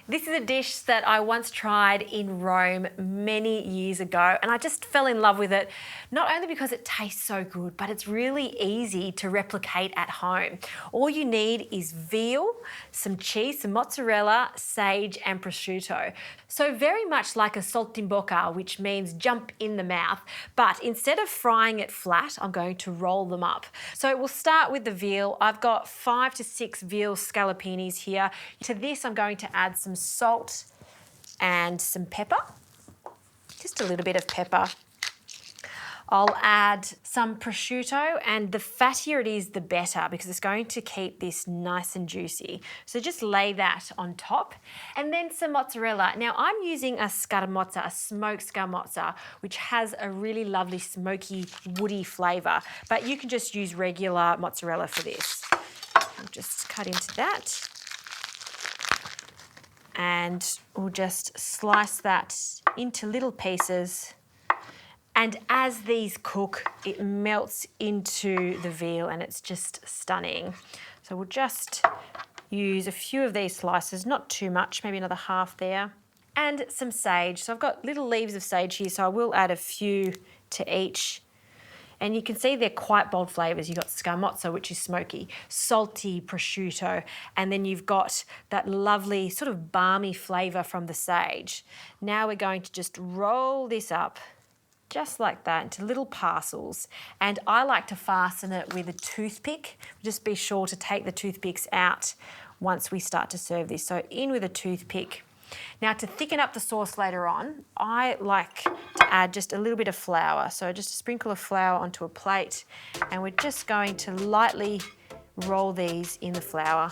This is a dish that I once tried in Rome many years ago, and I just fell in love with it, not only because it tastes so good, but it's really easy to replicate at home. All you need is veal, some cheese, some mozzarella, sage, and prosciutto. So very much like a saltimbocca, which means jump in the mouth, but instead of frying it flat, I'm going to roll them up. So we'll start with the veal. I've got 5 to 6 veal scallopinis here. To this, I'm going to add some salt and some pepper, just a little bit of pepper. I'll add some prosciutto, and the fattier it is, the better, because it's going to keep this nice and juicy. So just lay that on top. And then some mozzarella. Now I'm using a scamorza, a smoked scamorza, which has a really lovely smoky, woody flavour. But you can just use regular mozzarella for this. I'll just cut into that. And we'll just slice that into little pieces. And as these cook, it melts into the veal and it's just stunning. So we'll just use a few of these slices, not too much, maybe another half there. And some sage. So I've got little leaves of sage here, so I will add a few to each. And you can see they're quite bold flavours. You've got scamorza, which is smoky, salty prosciutto, and then you've got that lovely sort of balmy flavour from the sage. Now we're going to just roll this up just like that into little parcels. And I like to fasten it with a toothpick. Just be sure to take the toothpicks out once we start to serve this. So in with a toothpick. Now to thicken up the sauce later on, I like to add just a little bit of flour. So just a sprinkle of flour onto a plate, and we're just going to lightly roll these in the flour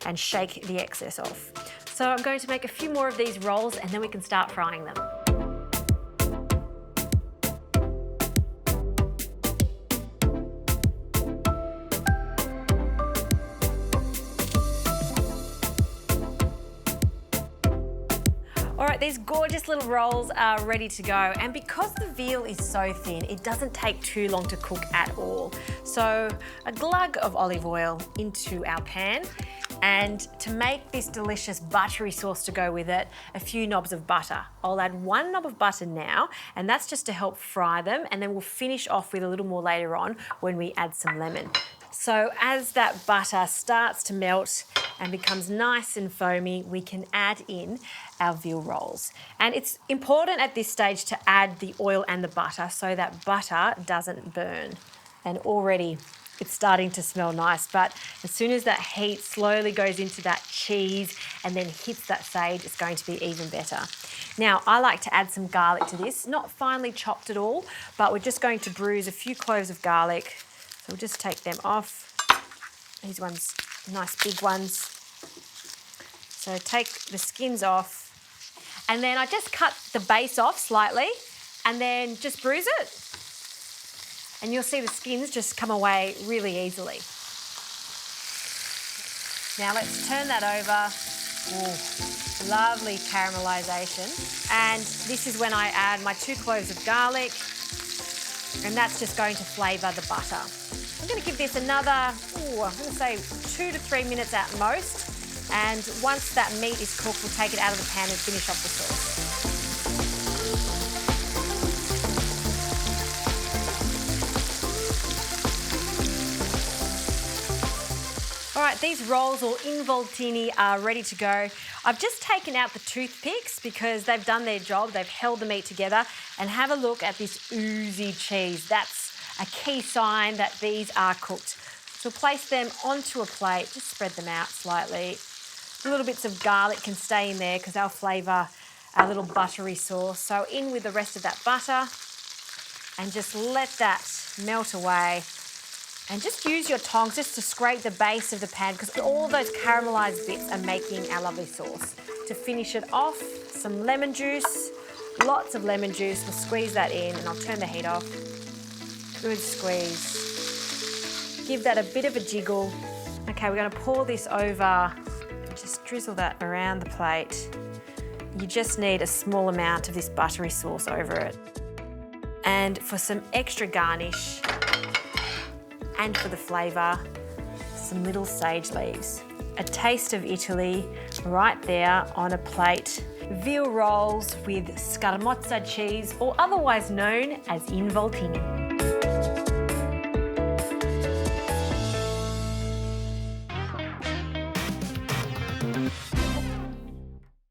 and shake the excess off. So I'm going to make a few more of these rolls and then we can start frying them. All right, these gorgeous little rolls are ready to go. And because the veal is so thin, it doesn't take too long to cook at all. So a glug of olive oil into our pan. And to make this delicious buttery sauce to go with it, a few knobs of butter. I'll add 1 knob of butter now, and that's just to help fry them. And then we'll finish off with a little more later on when we add some lemon. So as that butter starts to melt and becomes nice and foamy, we can add in our veal rolls. And it's important at this stage to add the oil and the butter so that butter doesn't burn. And already it's starting to smell nice, but as soon as that heat slowly goes into that cheese and then hits that sage, it's going to be even better. Now, I like to add some garlic to this, not finely chopped at all, but we're just going to bruise a few cloves of garlic. So we'll just take them off. These ones, nice big ones. So take the skins off. And then I just cut the base off slightly and then just bruise it. And you'll see the skins just come away really easily. Now let's turn that over. Ooh, lovely caramelisation. And this is when I add my 2 cloves of garlic, and that's just going to flavour the butter. I'm going to give this another, I'm going to say 2 to 3 minutes at most. And once that meat is cooked, we'll take it out of the pan and finish off the sauce. All right, these rolls, or involtini, are ready to go. I've just taken out the toothpicks because they've done their job. They've held the meat together. And have a look at this oozy cheese. That's a key sign that these are cooked. So place them onto a plate, just spread them out slightly. Little bits of garlic can stay in there because they'll flavour our little buttery sauce. So in with the rest of that butter and just let that melt away. And just use your tongs just to scrape the base of the pan because all those caramelised bits are making our lovely sauce. To finish it off, some lemon juice, lots of lemon juice. We'll squeeze that in and I'll turn the heat off. Good squeeze. Give that a bit of a jiggle. Okay, we're going to pour this over. Just drizzle that around the plate. You just need a small amount of this buttery sauce over it. And for some extra garnish and for the flavour, some little sage leaves. A taste of Italy right there on a plate. Veal rolls with scamorza cheese, or otherwise known as involtini.